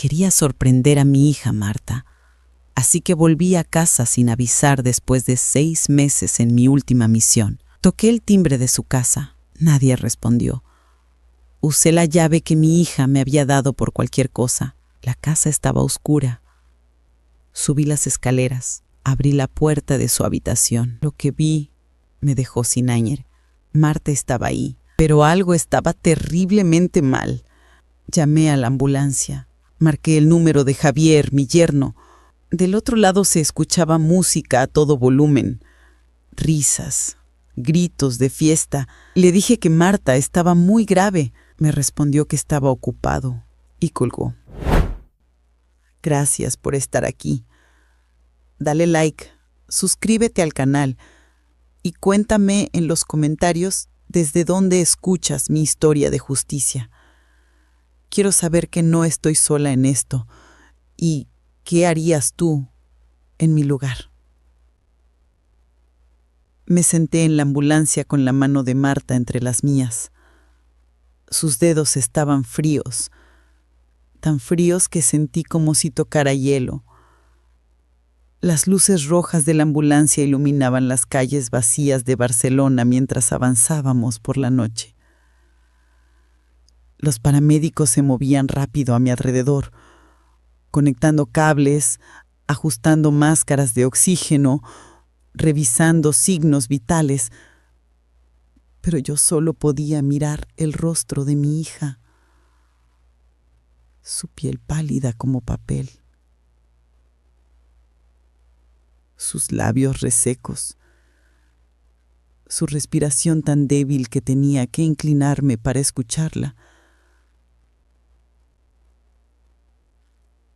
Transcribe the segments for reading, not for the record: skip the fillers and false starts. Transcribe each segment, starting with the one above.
Quería sorprender a mi hija Marta, así que volví a casa sin avisar después de 6 meses en mi última misión. Toqué el timbre de su casa. Nadie respondió. Usé la llave que mi hija me había dado por cualquier cosa. La casa estaba oscura. Subí las escaleras. Abrí la puerta de su habitación. Lo que vi me dejó sin aire. Marta estaba ahí, pero algo estaba terriblemente mal. Llamé a la ambulancia. Marqué el número de Javier, mi yerno. Del otro lado se escuchaba música a todo volumen. Risas, gritos de fiesta. Le dije que Marta estaba muy grave. Me respondió que estaba ocupado y colgó. Gracias por estar aquí. Dale like, suscríbete al canal y cuéntame en los comentarios desde dónde escuchas mi historia de justicia. Quiero saber que no estoy sola en esto y qué harías tú en mi lugar. Me senté en la ambulancia con la mano de Marta entre las mías. Sus dedos estaban fríos, tan fríos que sentí como si tocara hielo. Las luces rojas de la ambulancia iluminaban las calles vacías de Barcelona mientras avanzábamos por la noche. Los paramédicos se movían rápido a mi alrededor, conectando cables, ajustando máscaras de oxígeno, revisando signos vitales, pero yo solo podía mirar el rostro de mi hija, su piel pálida como papel, sus labios resecos, su respiración tan débil que tenía que inclinarme para escucharla.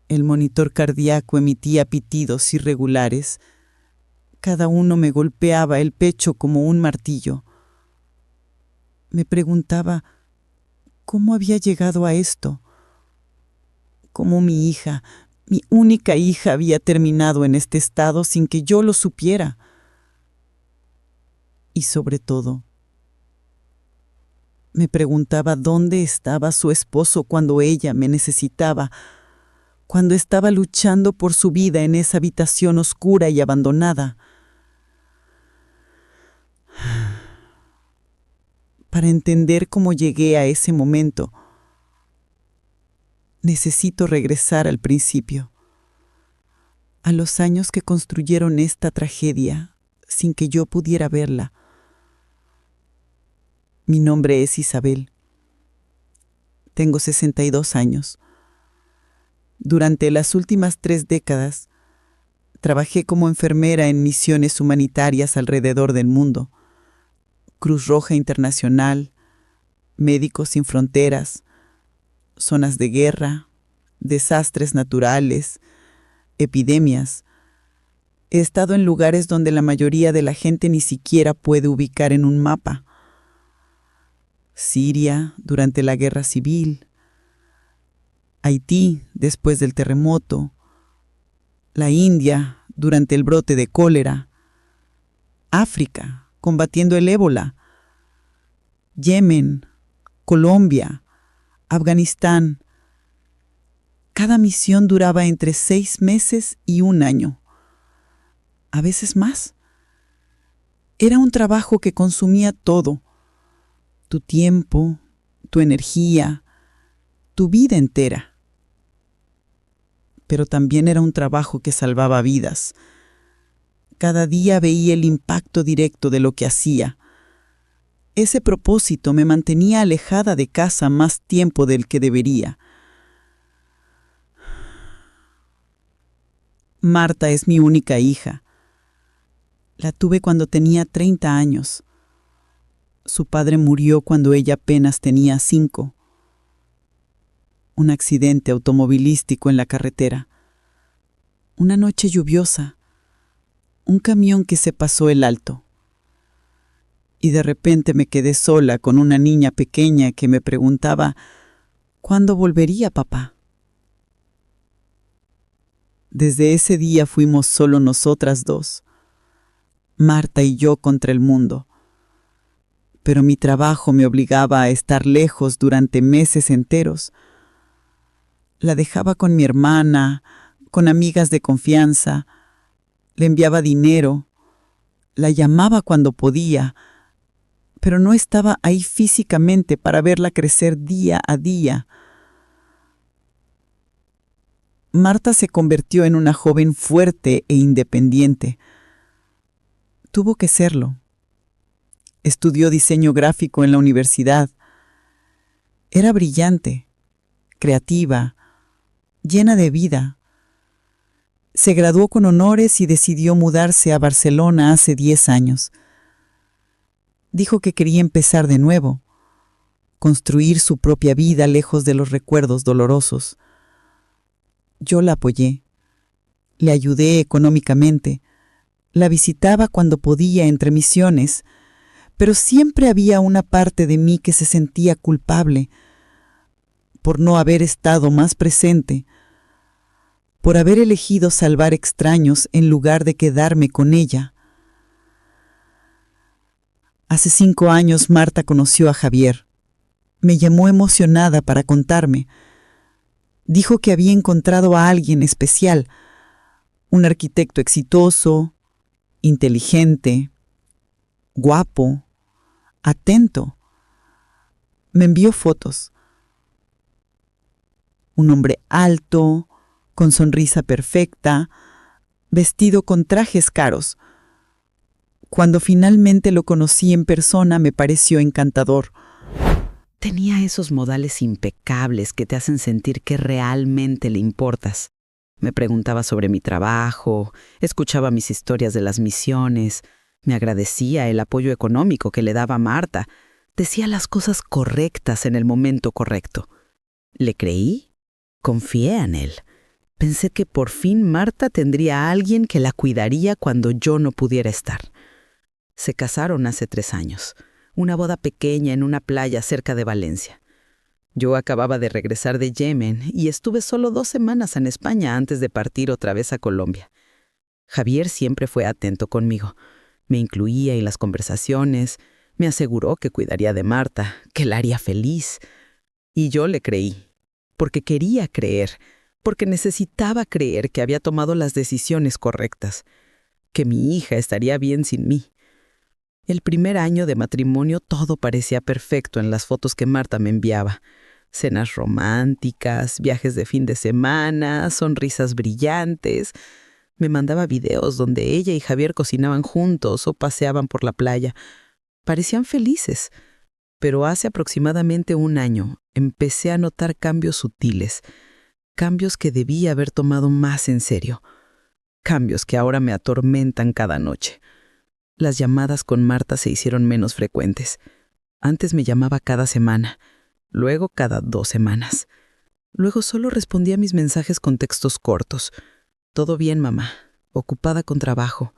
El monitor cardíaco emitía pitidos irregulares. Cada uno me golpeaba el pecho como un martillo. Me preguntaba cómo había llegado a esto, cómo mi hija, mi única hija, había terminado en este estado sin que yo lo supiera. Y sobre todo, me preguntaba dónde estaba su esposo cuando ella me necesitaba, cuando estaba luchando por su vida en esa habitación oscura y abandonada. Para entender cómo llegué a ese momento, necesito regresar al principio, a los años que construyeron esta tragedia sin que yo pudiera verla. Mi nombre es Isabel. Tengo 62 años. Durante las últimas 3 décadas, trabajé como enfermera en misiones humanitarias alrededor del mundo. Cruz Roja Internacional, Médicos Sin Fronteras, zonas de guerra, desastres naturales, epidemias. He estado en lugares donde la mayoría de la gente ni siquiera puede ubicar en un mapa. Siria durante la Guerra Civil, Haití después del terremoto, la India durante el brote de cólera, África combatiendo el ébola, Yemen, Colombia, Afganistán. Cada misión duraba entre 6 meses y 1 año, a veces más. Era un trabajo que consumía todo, tu tiempo, tu energía, tu vida entera. Pero también era un trabajo que salvaba vidas. Cada día veía el impacto directo de lo que hacía. Ese propósito me mantenía alejada de casa más tiempo del que debería. Marta es mi única hija. La tuve cuando tenía 30 años. Su padre murió cuando ella apenas tenía 5. Un accidente automovilístico en la carretera. Una noche lluviosa. Un camión que se pasó el alto. Y de repente me quedé sola con una niña pequeña que me preguntaba, ¿cuándo volvería papá? Desde ese día fuimos solo nosotras dos, Marta y yo contra el mundo. Pero mi trabajo me obligaba a estar lejos durante meses enteros. La dejaba con mi hermana, con amigas de confianza, le enviaba dinero, la llamaba cuando podía, pero no estaba ahí físicamente para verla crecer día a día. Marta se convirtió en una joven fuerte e independiente. Tuvo que serlo. Estudió diseño gráfico en la universidad. Era brillante, creativa, llena de vida. Se graduó con honores y decidió mudarse a Barcelona hace 10 años. Dijo que quería empezar de nuevo, construir su propia vida lejos de los recuerdos dolorosos. Yo la apoyé, le ayudé económicamente, la visitaba cuando podía entre misiones, pero siempre había una parte de mí que se sentía culpable por no haber estado más presente, por haber elegido salvar extraños en lugar de quedarme con ella. Hace 5 años Marta conoció a Javier. Me llamó emocionada para contarme. Dijo que había encontrado a alguien especial, un arquitecto exitoso, inteligente, guapo, atento. Me envió fotos. Un hombre alto, con sonrisa perfecta, vestido con trajes caros. Cuando finalmente lo conocí en persona me pareció encantador. Tenía esos modales impecables que te hacen sentir que realmente le importas. Me preguntaba sobre mi trabajo, escuchaba mis historias de las misiones, me agradecía el apoyo económico que le daba a Marta, decía las cosas correctas en el momento correcto. Le creí, confié en él. Pensé que por fin Marta tendría a alguien que la cuidaría cuando yo no pudiera estar. Se casaron hace 3 años. Una boda pequeña en una playa cerca de Valencia. Yo acababa de regresar de Yemen y estuve solo 2 semanas en España antes de partir otra vez a Colombia. Javier siempre fue atento conmigo. Me incluía en las conversaciones, me aseguró que cuidaría de Marta, que la haría feliz. Y yo le creí, porque quería creer, porque necesitaba creer que había tomado las decisiones correctas, que mi hija estaría bien sin mí. El primer año de matrimonio todo parecía perfecto en las fotos que Marta me enviaba. Cenas románticas, viajes de fin de semana, sonrisas brillantes. Me mandaba videos donde ella y Javier cocinaban juntos o paseaban por la playa. Parecían felices. Pero hace aproximadamente 1 año empecé a notar cambios sutiles. Cambios que debía haber tomado más en serio. Cambios que ahora me atormentan cada noche. Las llamadas con Marta se hicieron menos frecuentes. Antes me llamaba cada semana, luego cada 2 semanas. Luego solo respondía a mis mensajes con textos cortos. Todo bien, mamá. Ocupada con trabajo.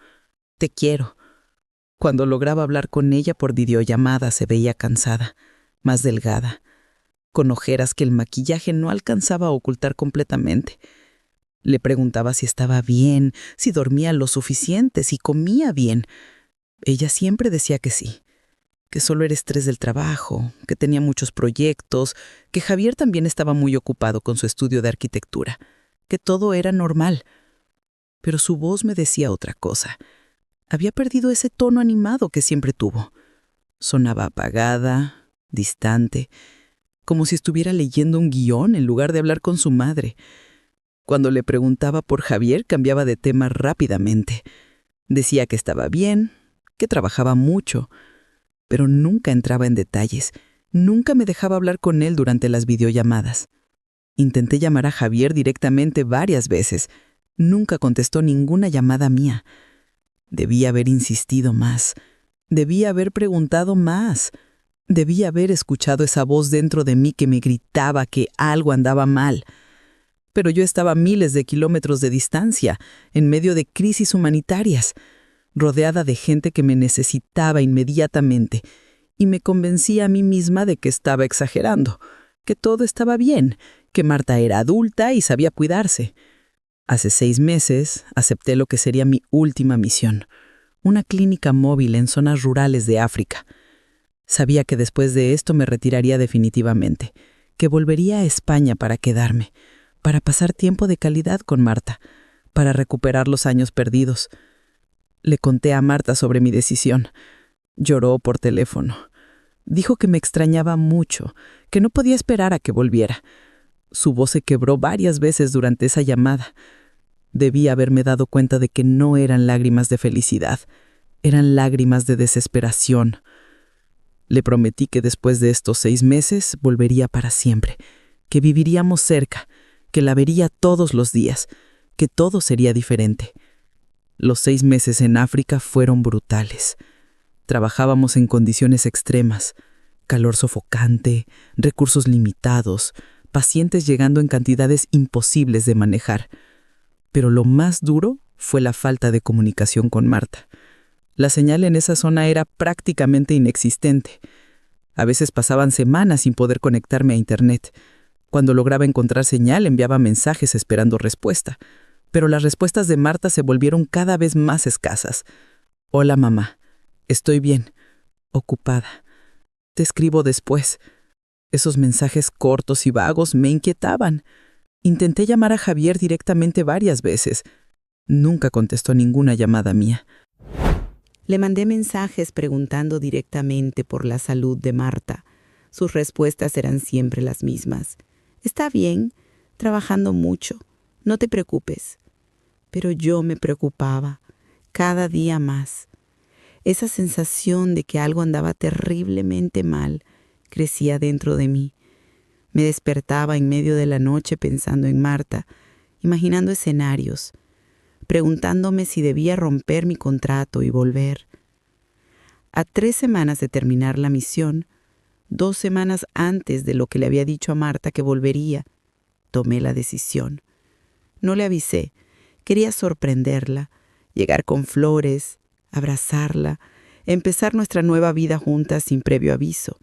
Te quiero. Cuando lograba hablar con ella por videollamada se veía cansada, más delgada, con ojeras que el maquillaje no alcanzaba a ocultar completamente. Le preguntaba si estaba bien, si dormía lo suficiente, si comía bien. Ella siempre decía que sí, que solo era estrés del trabajo, que tenía muchos proyectos, que Javier también estaba muy ocupado con su estudio de arquitectura, que todo era normal. Pero su voz me decía otra cosa. Había perdido ese tono animado que siempre tuvo. Sonaba apagada, distante, como si estuviera leyendo un guión en lugar de hablar con su madre. Cuando le preguntaba por Javier, cambiaba de tema rápidamente. Decía que estaba bien, que trabajaba mucho, pero nunca entraba en detalles. Nunca me dejaba hablar con él durante las videollamadas. Intenté llamar a Javier directamente varias veces. Nunca contestó ninguna llamada mía. Debía haber insistido más. Debía haber preguntado más. Debía haber escuchado esa voz dentro de mí que me gritaba que algo andaba mal. Pero yo estaba a miles de kilómetros de distancia, en medio de crisis humanitarias, rodeada de gente que me necesitaba inmediatamente, y me convencí a mí misma de que estaba exagerando, que todo estaba bien, que Marta era adulta y sabía cuidarse. Hace 6 meses acepté lo que sería mi última misión, una clínica móvil en zonas rurales de África. Sabía que después de esto me retiraría definitivamente, que volvería a España para quedarme, para pasar tiempo de calidad con Marta, para recuperar los años perdidos. Le conté a Marta sobre mi decisión. Lloró por teléfono. Dijo que me extrañaba mucho, que no podía esperar a que volviera. Su voz se quebró varias veces durante esa llamada. Debí haberme dado cuenta de que no eran lágrimas de felicidad, eran lágrimas de desesperación. Le prometí que después de estos 6 meses volvería para siempre, que viviríamos cerca, que la vería todos los días, que todo sería diferente. Los 6 meses en África fueron brutales. Trabajábamos en condiciones extremas, calor sofocante, recursos limitados, pacientes llegando en cantidades imposibles de manejar. Pero lo más duro fue la falta de comunicación con Marta. La señal en esa zona era prácticamente inexistente. A veces pasaban semanas sin poder conectarme a Internet. Cuando lograba encontrar señal, enviaba mensajes esperando respuesta. Pero las respuestas de Marta se volvieron cada vez más escasas. Hola, mamá. Estoy bien. Ocupada. Te escribo después. Esos mensajes cortos y vagos me inquietaban. Intenté llamar a Javier directamente varias veces. Nunca contestó ninguna llamada mía. Le mandé mensajes preguntando directamente por la salud de Marta. Sus respuestas eran siempre las mismas. Está bien, trabajando mucho. No te preocupes. Pero yo me preocupaba, cada día más. Esa sensación de que algo andaba terriblemente mal crecía dentro de mí. Me despertaba en medio de la noche pensando en Marta, imaginando escenarios, preguntándome si debía romper mi contrato y volver. A 3 semanas de terminar la misión, 2 semanas antes de lo que le había dicho a Marta que volvería, tomé la decisión. No le avisé, quería sorprenderla, llegar con flores, abrazarla, empezar nuestra nueva vida juntas sin previo aviso.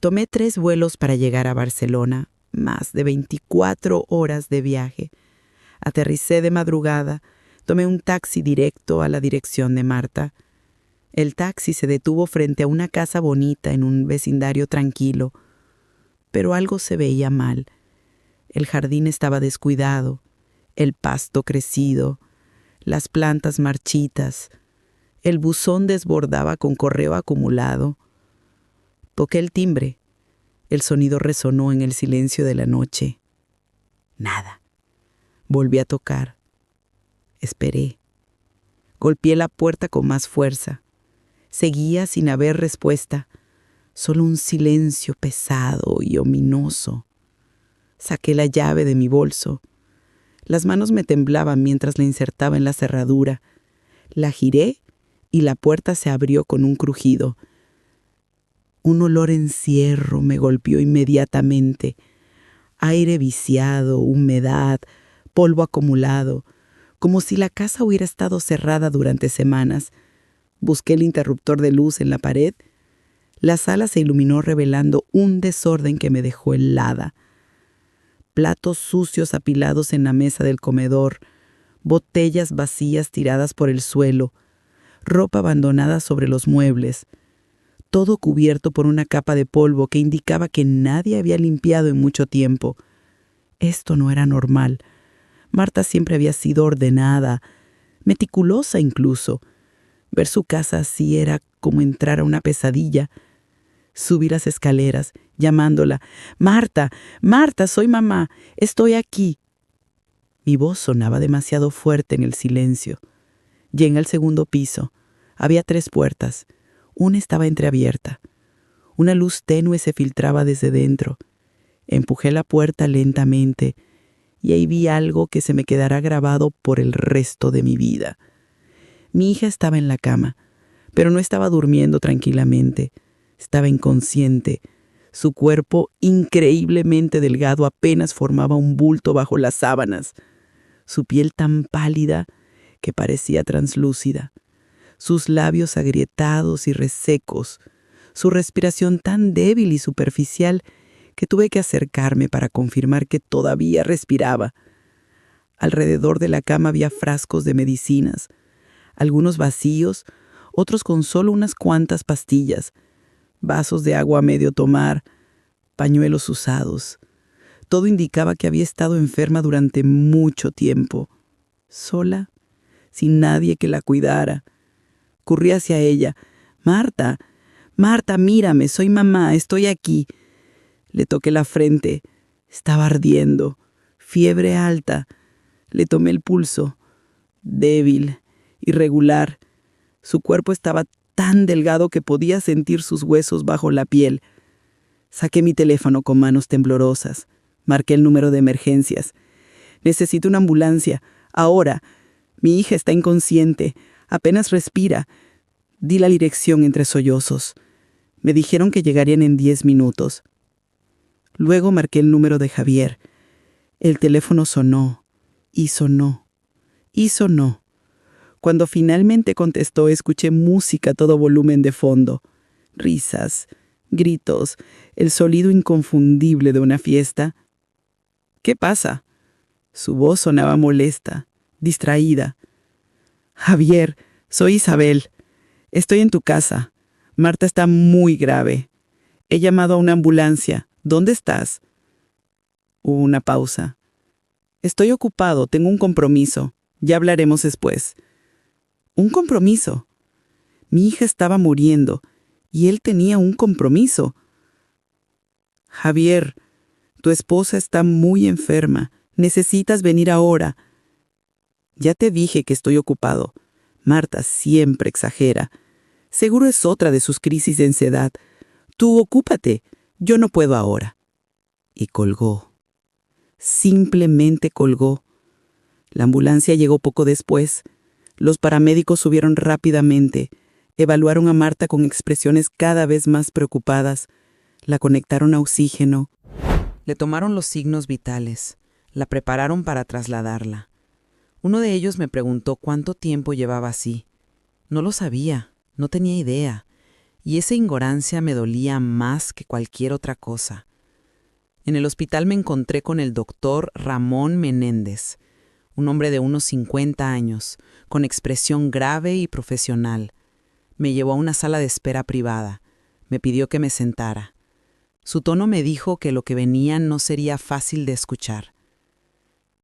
Tomé 3 vuelos para llegar a Barcelona, más de 24 horas de viaje. Aterricé de madrugada, tomé un taxi directo a la dirección de Marta. El taxi se detuvo frente a una casa bonita en un vecindario tranquilo, pero algo se veía mal. El jardín estaba descuidado, el pasto crecido, las plantas marchitas, el buzón desbordaba con correo acumulado. Toqué el timbre. El sonido resonó en el silencio de la noche. Nada. Volví a tocar. Esperé. Golpeé la puerta con más fuerza. Seguía sin haber respuesta. Solo un silencio pesado y ominoso. Saqué la llave de mi bolso. Las manos me temblaban mientras la insertaba en la cerradura. La giré y la puerta se abrió con un crujido. Un olor a encierro me golpeó inmediatamente. Aire viciado, humedad, polvo acumulado, como si la casa hubiera estado cerrada durante semanas. Busqué el interruptor de luz en la pared. La sala se iluminó revelando un desorden que me dejó helada. Platos sucios apilados en la mesa del comedor, botellas vacías tiradas por el suelo, ropa abandonada sobre los muebles, todo cubierto por una capa de polvo que indicaba que nadie había limpiado en mucho tiempo. Esto no era normal. Marta siempre había sido ordenada, meticulosa incluso. Ver su casa así era como entrar a una pesadilla. Subí las escaleras, llamándola. «Marta, Marta, soy mamá, estoy aquí». Mi voz sonaba demasiado fuerte en el silencio. Llegué al segundo piso. Había 3 puertas. Una estaba entreabierta. Una luz tenue se filtraba desde dentro. Empujé la puerta lentamente y ahí vi algo que se me quedará grabado por el resto de mi vida. Mi hija estaba en la cama, pero no estaba durmiendo tranquilamente. Estaba inconsciente. Su cuerpo, increíblemente delgado, apenas formaba un bulto bajo las sábanas. Su piel tan pálida que parecía translúcida. Sus labios agrietados y resecos. Su respiración tan débil y superficial que tuve que acercarme para confirmar que todavía respiraba. Alrededor de la cama había frascos de medicinas, algunos vacíos, otros con solo unas cuantas pastillas, vasos de agua a medio tomar, pañuelos usados. Todo indicaba que había estado enferma durante mucho tiempo. Sola, sin nadie que la cuidara. Corrí hacia ella. «Marta, Marta, mírame, soy mamá, estoy aquí». Le toqué la frente. Estaba ardiendo. Fiebre alta. Le tomé el pulso. Débil, irregular. Su cuerpo estaba tan delgado que podía sentir sus huesos bajo la piel. Saqué mi teléfono con manos temblorosas. Marqué el número de emergencias. «Necesito una ambulancia. Ahora. Mi hija está inconsciente. Apenas respira». Di la dirección entre sollozos. Me dijeron que llegarían en 10 minutos. Luego marqué el número de Javier. El teléfono sonó, y sonó, y sonó. Cuando finalmente contestó, escuché música a todo volumen de fondo. Risas, gritos, el sonido inconfundible de una fiesta. «¿Qué pasa?» Su voz sonaba molesta, distraída. «Javier, soy Isabel. Estoy en tu casa. Marta está muy grave. He llamado a una ambulancia. ¿Dónde estás?» Hubo una pausa. «Estoy ocupado, tengo un compromiso. Ya hablaremos después». «¿Un compromiso?» Mi hija estaba muriendo y él tenía un compromiso. «Javier, tu esposa está muy enferma. Necesitas venir ahora». «Ya te dije que estoy ocupado». Marta siempre exagera. Seguro es otra de sus crisis de ansiedad. «Tú ocúpate, yo no puedo ahora». Y colgó. Simplemente colgó. La ambulancia llegó poco después. Los paramédicos subieron rápidamente. Evaluaron a Marta con expresiones cada vez más preocupadas. La conectaron a oxígeno. Le tomaron los signos vitales. La prepararon para trasladarla. Uno de ellos me preguntó cuánto tiempo llevaba así. No lo sabía, no tenía idea. Y esa ignorancia me dolía más que cualquier otra cosa. En el hospital me encontré con el doctor Ramón Menéndez, un hombre de unos 50 años, con expresión grave y profesional. Me llevó a una sala de espera privada. Me pidió que me sentara. Su tono me dijo que lo que venía no sería fácil de escuchar.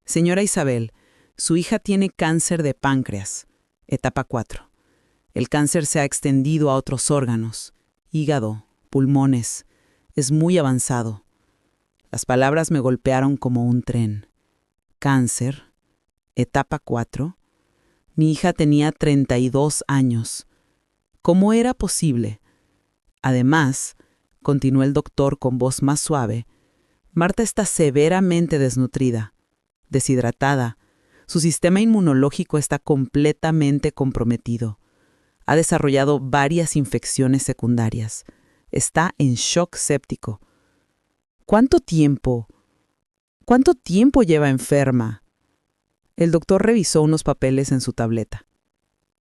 «Señora Isabel, su hija tiene cáncer de páncreas, etapa 4. El cáncer se ha extendido a otros órganos, hígado, pulmones. Es muy avanzado». Las palabras me golpearon como un tren. Cáncer, etapa 4. Mi hija tenía 32 años. ¿Cómo era posible? Además, continuó el doctor con voz más suave, Marta está severamente desnutrida, deshidratada. Su sistema inmunológico está completamente comprometido. Ha desarrollado varias infecciones secundarias. Está en shock séptico. ¿Cuánto tiempo lleva enferma? El doctor revisó unos papeles en su tableta.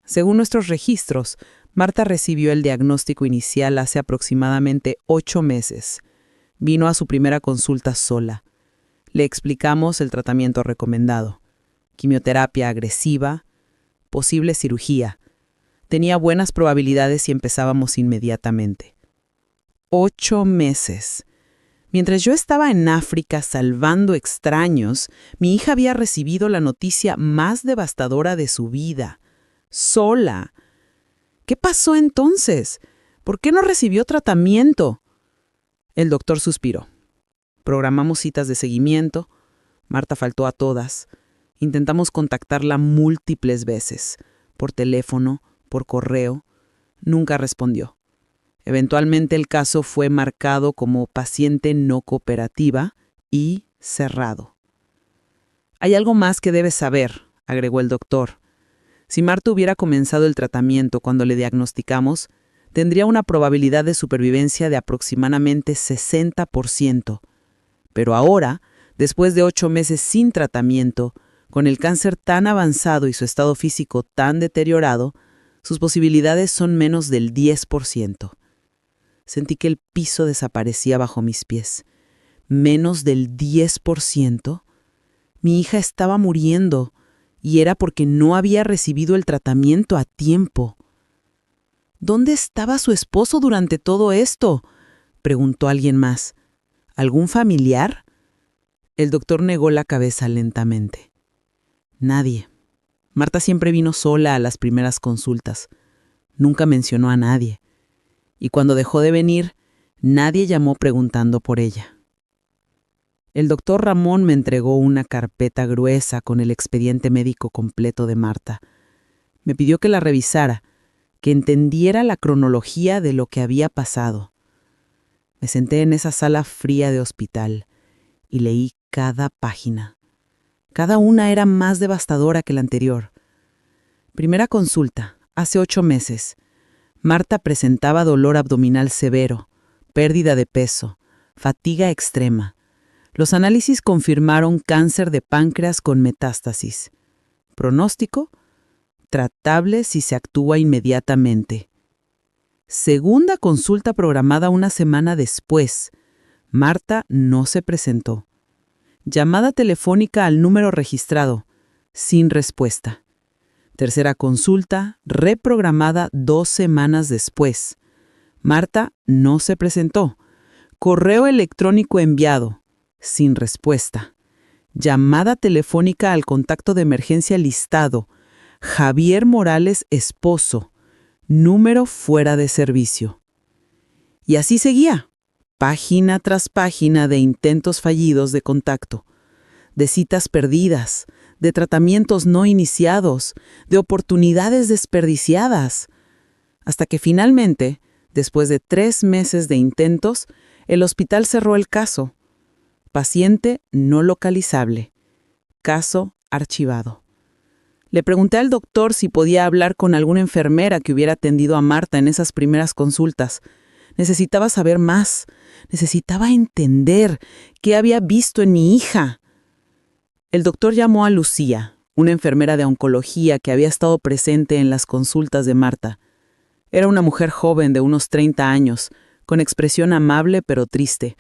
Según nuestros registros, Marta recibió el diagnóstico inicial hace aproximadamente 8 meses. Vino a su primera consulta sola. Le explicamos el tratamiento recomendado. Quimioterapia agresiva, posible cirugía. Tenía buenas probabilidades y empezábamos inmediatamente. 8 meses. Mientras yo estaba en África salvando extraños, mi hija había recibido la noticia más devastadora de su vida. Sola. ¿Qué pasó entonces? ¿Por qué no recibió tratamiento? El doctor suspiró. Programamos citas de seguimiento. Marta faltó a todas. Intentamos contactarla múltiples veces, por teléfono, por correo. Nunca respondió. Eventualmente el caso fue marcado como paciente no cooperativa y cerrado. «Hay algo más que debes saber», agregó el doctor. «Si Marta hubiera comenzado el tratamiento cuando le diagnosticamos, tendría una probabilidad de supervivencia de aproximadamente 60%. Pero ahora, después de 8 meses sin tratamiento, con el cáncer tan avanzado y su estado físico tan deteriorado, sus posibilidades son menos del 10%. Sentí que el piso desaparecía bajo mis pies. ¿Menos del 10%? Mi hija estaba muriendo y era porque no había recibido el tratamiento a tiempo. ¿Dónde estaba su esposo durante todo esto?, preguntó alguien más. ¿Algún familiar? El doctor negó la cabeza lentamente. Nadie. Marta siempre vino sola a las primeras consultas. Nunca mencionó a nadie. Y cuando dejó de venir, nadie llamó preguntando por ella. El doctor Ramón me entregó una carpeta gruesa con el expediente médico completo de Marta. Me pidió que la revisara, que entendiera la cronología de lo que había pasado. Me senté en esa sala fría de hospital y leí cada página. Cada una era más devastadora que la anterior. Primera consulta, hace 8 meses. Marta presentaba dolor abdominal severo, pérdida de peso, fatiga extrema. Los análisis confirmaron cáncer de páncreas con metástasis. Pronóstico: tratable si se actúa inmediatamente. Segunda consulta programada una semana después. Marta no se presentó. Llamada telefónica al número registrado, sin respuesta. Tercera consulta, reprogramada 2 semanas después. Marta no se presentó. Correo electrónico enviado, sin respuesta. Llamada telefónica al contacto de emergencia listado, Javier Morales, esposo. Número fuera de servicio. Y así seguía, página tras página de intentos fallidos de contacto, de citas perdidas, de tratamientos no iniciados, de oportunidades desperdiciadas, hasta que finalmente, después de 3 meses de intentos, el hospital cerró el caso. Paciente no localizable. Caso archivado. Le pregunté al doctor si podía hablar con alguna enfermera que hubiera atendido a Marta en esas primeras consultas. Necesitaba saber más. Necesitaba entender qué había visto en mi hija. El doctor llamó a Lucía, una enfermera de oncología que había estado presente en las consultas de Marta. Era una mujer joven de unos 30 años, con expresión amable pero triste.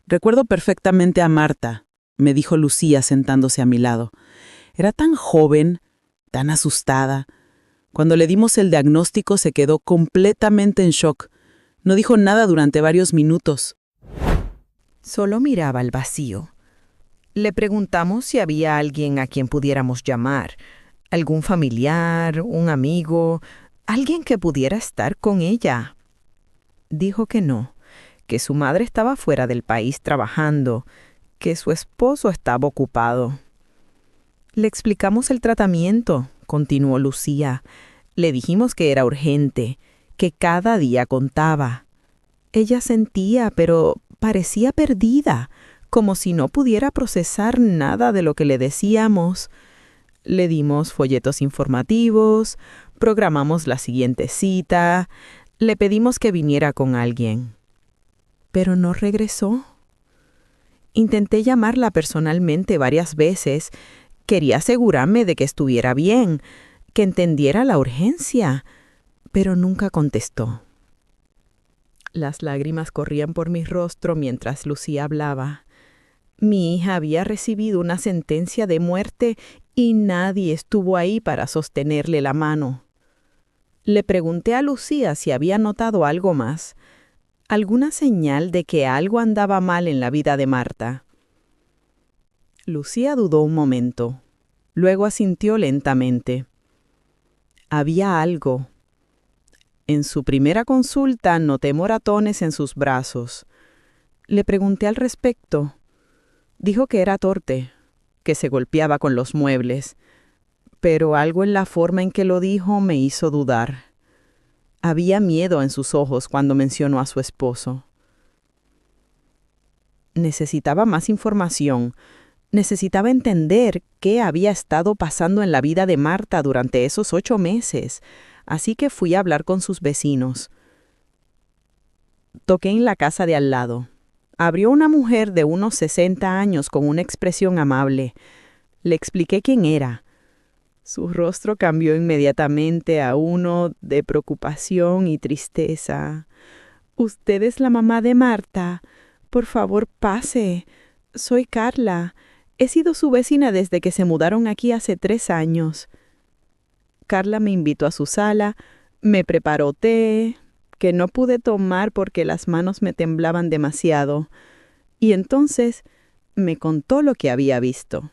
Recuerdo perfectamente a Marta, me dijo Lucía sentándose a mi lado. Era tan joven, tan asustada. Cuando le dimos el diagnóstico se quedó completamente en shock. No dijo nada durante varios minutos. Solo miraba al vacío. Le preguntamos si había alguien a quien pudiéramos llamar, algún familiar, un amigo, alguien que pudiera estar con ella. Dijo que no, que su madre estaba fuera del país trabajando, que su esposo estaba ocupado. Le explicamos el tratamiento, continuó Lucía. Le dijimos que era urgente, que cada día contaba. Ella sentía, pero parecía perdida, como si no pudiera procesar nada de lo que le decíamos. Le dimos folletos informativos, programamos la siguiente cita, le pedimos que viniera con alguien. Pero no regresó. Intenté llamarla personalmente varias veces. Quería asegurarme de que estuviera bien, que entendiera la urgencia, pero nunca contestó. Las lágrimas corrían por mi rostro mientras Lucía hablaba. Mi hija había recibido una sentencia de muerte y nadie estuvo ahí para sostenerle la mano. Le pregunté a Lucía si había notado algo más, alguna señal de que algo andaba mal en la vida de Marta. Lucía dudó un momento. Luego asintió lentamente. Había algo. En su primera consulta noté moratones en sus brazos. Le pregunté al respecto. Dijo que era torpe, que se golpeaba con los muebles, pero algo en la forma en que lo dijo me hizo dudar. Había miedo en sus ojos cuando mencionó a su esposo. Necesitaba más información. Necesitaba entender qué había estado pasando en la vida de Marta durante esos 8 meses, así que fui a hablar con sus vecinos. Toqué en la casa de al lado. Abrió una mujer de unos 60 años con una expresión amable. Le expliqué quién era. Su rostro cambió inmediatamente a uno de preocupación y tristeza. «¿Usted es la mamá de Marta? Por favor, pase. Soy Carla. He sido su vecina desde que se mudaron aquí hace 3 años». Carla me invitó a su sala, me preparó té, que no pude tomar porque las manos me temblaban demasiado. Y entonces Me contó lo que había visto.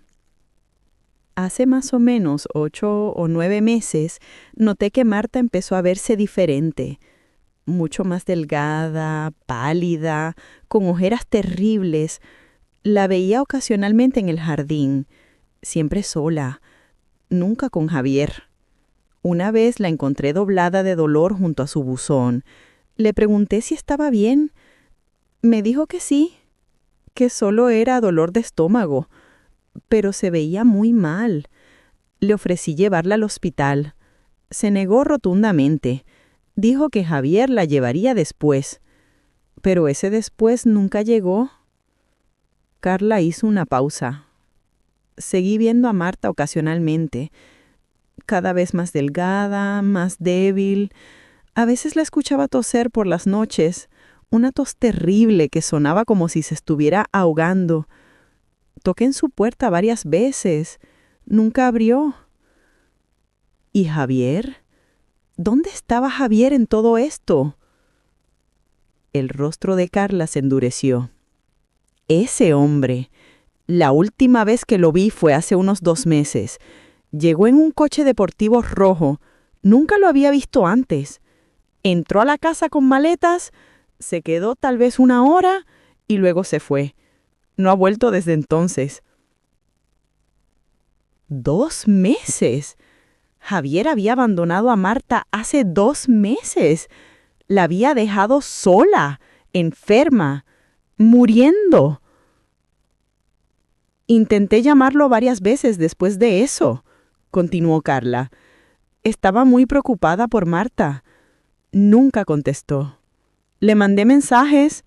Hace más o menos 8 o 9 meses, noté que Marta empezó a verse diferente, mucho más delgada, pálida, con ojeras terribles. La veía ocasionalmente en el jardín, siempre sola, nunca con Javier. Una vez la encontré doblada de dolor junto a su buzón. Le pregunté si estaba bien. Me dijo que sí, que solo era dolor de estómago, pero se veía muy mal. Le ofrecí llevarla al hospital. Se negó rotundamente. Dijo que Javier la llevaría después. Pero ese después nunca llegó. Carla hizo una pausa. Seguí viendo a Marta ocasionalmente, cada vez más delgada, más débil. A veces la escuchaba toser por las noches, una tos terrible que sonaba como si se estuviera ahogando. Toqué en su puerta varias veces. Nunca abrió. ¿Y Javier? ¿Dónde estaba Javier en todo esto? El rostro de Carla se endureció. Ese hombre, la última vez que lo vi fue hace unos 2 meses. Llegó en un coche deportivo rojo. Nunca lo había visto antes. Entró a la casa con maletas, se quedó tal vez 1 hora y luego se fue. No ha vuelto desde entonces. 2 meses. Javier había abandonado a Marta hace 2 meses. La había dejado sola, enferma, muriendo. Intenté llamarlo varias veces después de eso, continuó Carla. Estaba muy preocupada por Marta. Nunca contestó. Le mandé mensajes.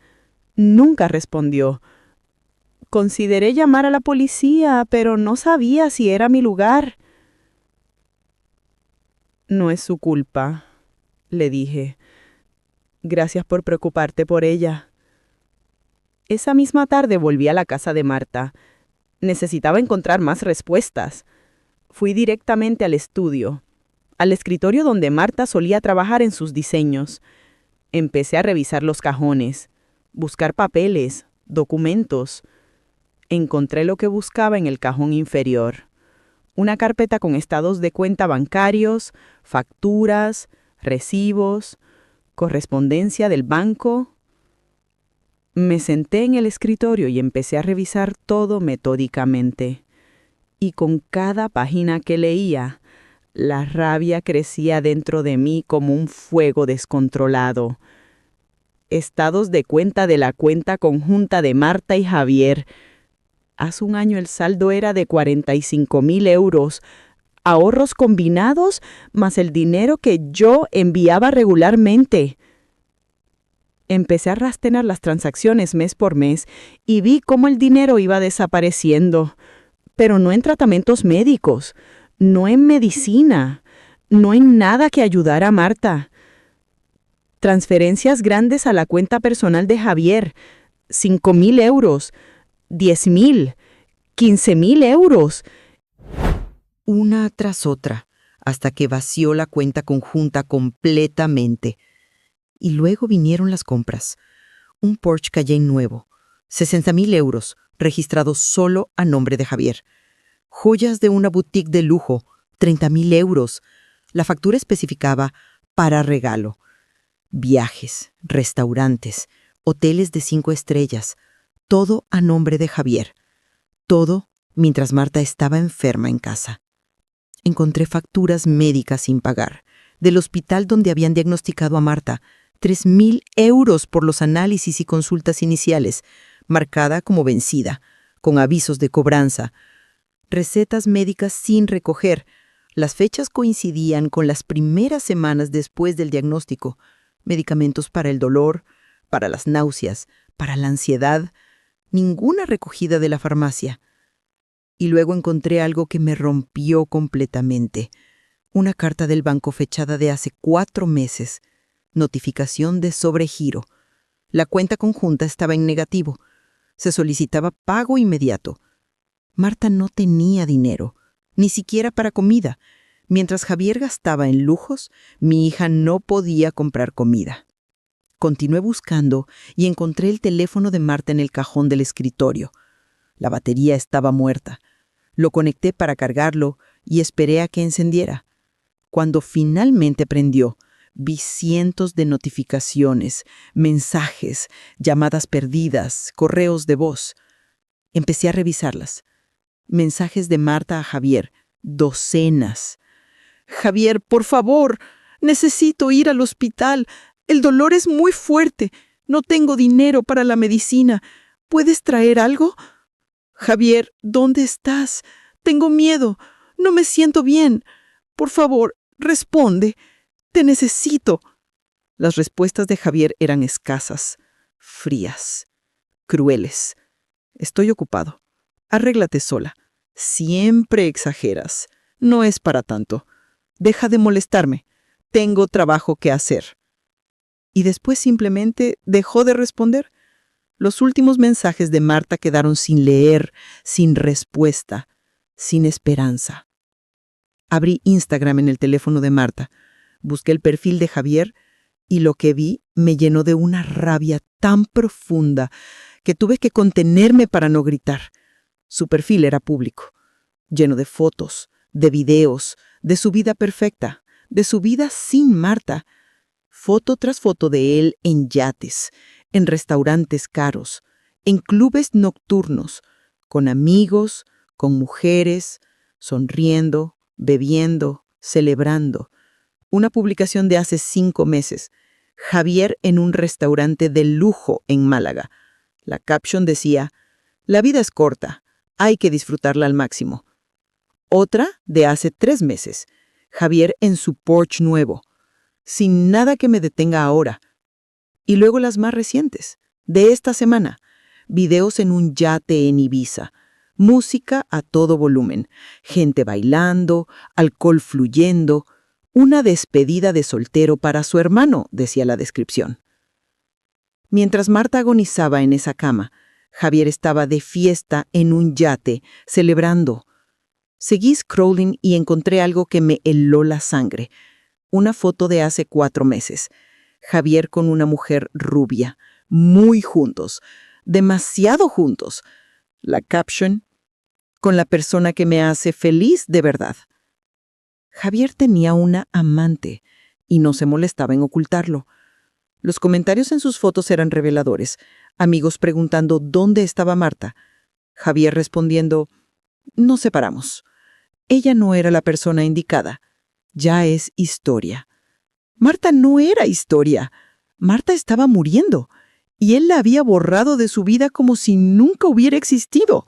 Nunca respondió. Consideré llamar a la policía, pero no sabía si era mi lugar. No es su culpa, le dije. Gracias por preocuparte por ella. Esa misma tarde volví a la casa de Marta. Necesitaba encontrar más respuestas. Fui directamente al estudio, al escritorio donde Marta solía trabajar en sus diseños. Empecé a revisar los cajones, buscar papeles, documentos. Encontré lo que buscaba en el cajón inferior. Una carpeta con estados de cuenta bancarios, facturas, recibos, correspondencia del banco. Me senté en el escritorio y empecé a revisar todo metódicamente. Y con cada página que leía, la rabia crecía dentro de mí como un fuego descontrolado. Estados de cuenta de la cuenta conjunta de Marta y Javier. Hace 1 año el saldo era de 45,000 euros, ahorros combinados más el dinero que yo enviaba regularmente. Empecé a rastrear las transacciones mes por mes y vi cómo el dinero iba desapareciendo, pero no en tratamientos médicos, no en medicina, no en nada que ayudara a Marta. Transferencias grandes a la cuenta personal de Javier, 5,000 euros, 10,000, 15,000 euros. Una tras otra, hasta que vació la cuenta conjunta completamente. Y luego vinieron las compras. Un Porsche Cayenne nuevo, 60,000 euros, registrado solo a nombre de Javier. Joyas de una boutique de lujo, 30,000 euros. La factura especificaba para regalo. Viajes, restaurantes, hoteles de 5 estrellas, todo a nombre de Javier. Todo mientras Marta estaba enferma en casa. Encontré facturas médicas sin pagar, del hospital donde habían diagnosticado a Marta, 3,000 euros por los análisis y consultas iniciales, marcada como vencida, con avisos de cobranza. Recetas médicas sin recoger. Las fechas coincidían con las primeras semanas después del diagnóstico. Medicamentos para el dolor, para las náuseas, para la ansiedad. Ninguna recogida de la farmacia. Y luego encontré algo que me rompió completamente. Una carta del banco fechada de hace 4 meses. Notificación de sobregiro. La cuenta conjunta estaba en negativo. Se solicitaba pago inmediato. Marta no tenía dinero, ni siquiera para comida. Mientras Javier gastaba en lujos, mi hija no podía comprar comida. Continué buscando y encontré el teléfono de Marta en el cajón del escritorio. La batería estaba muerta. Lo conecté para cargarlo y esperé a que encendiera. Cuando finalmente prendió, vi cientos de notificaciones, mensajes, llamadas perdidas, correos de voz. Empecé a revisarlas. Mensajes de Marta a Javier, docenas. «Javier, por favor, necesito ir al hospital. El dolor es muy fuerte. No tengo dinero para la medicina. ¿Puedes traer algo? Javier, ¿dónde estás? Tengo miedo. No me siento bien. Por favor, responde. Te necesito». Las respuestas de Javier eran escasas, frías, crueles. «Estoy ocupado. Arréglate sola. Siempre exageras. No es para tanto. Deja de molestarme. Tengo trabajo que hacer». Y después simplemente dejó de responder. Los últimos mensajes de Marta quedaron sin leer, sin respuesta, sin esperanza. Abrí Instagram en el teléfono de Marta, busqué el perfil de Javier y lo que vi me llenó de una rabia tan profunda que tuve que contenerme para no gritar. Su perfil era público, lleno de fotos, de videos, de su vida perfecta, de su vida sin Marta. Foto tras foto de él en yates, en restaurantes caros, en clubes nocturnos, con amigos, con mujeres, sonriendo, bebiendo, celebrando. Una publicación de hace 5 meses. Javier en un restaurante de lujo en Málaga. La caption decía: «La vida es corta, hay que disfrutarla al máximo». Otra de hace 3 meses. Javier en su Porsche nuevo, sin nada que me detenga ahora. Y luego las más recientes, de esta semana. Videos en un yate en Ibiza. Música a todo volumen. Gente bailando, alcohol fluyendo. Una despedida de soltero para su hermano, decía la descripción. Mientras Marta agonizaba en esa cama, Javier estaba de fiesta en un yate, celebrando. Seguí scrolling y encontré algo que me heló la sangre. Una foto de hace 4 meses. Javier con una mujer rubia, muy juntos, demasiado juntos. La caption: «Con la persona que me hace feliz de verdad». Javier tenía una amante y no se molestaba en ocultarlo. Los comentarios en sus fotos eran reveladores. Amigos preguntando dónde estaba Marta. Javier respondiendo: «Nos separamos. Ella no era la persona indicada. Ya es historia». Marta no era historia. Marta estaba muriendo, y él la había borrado de su vida como si nunca hubiera existido.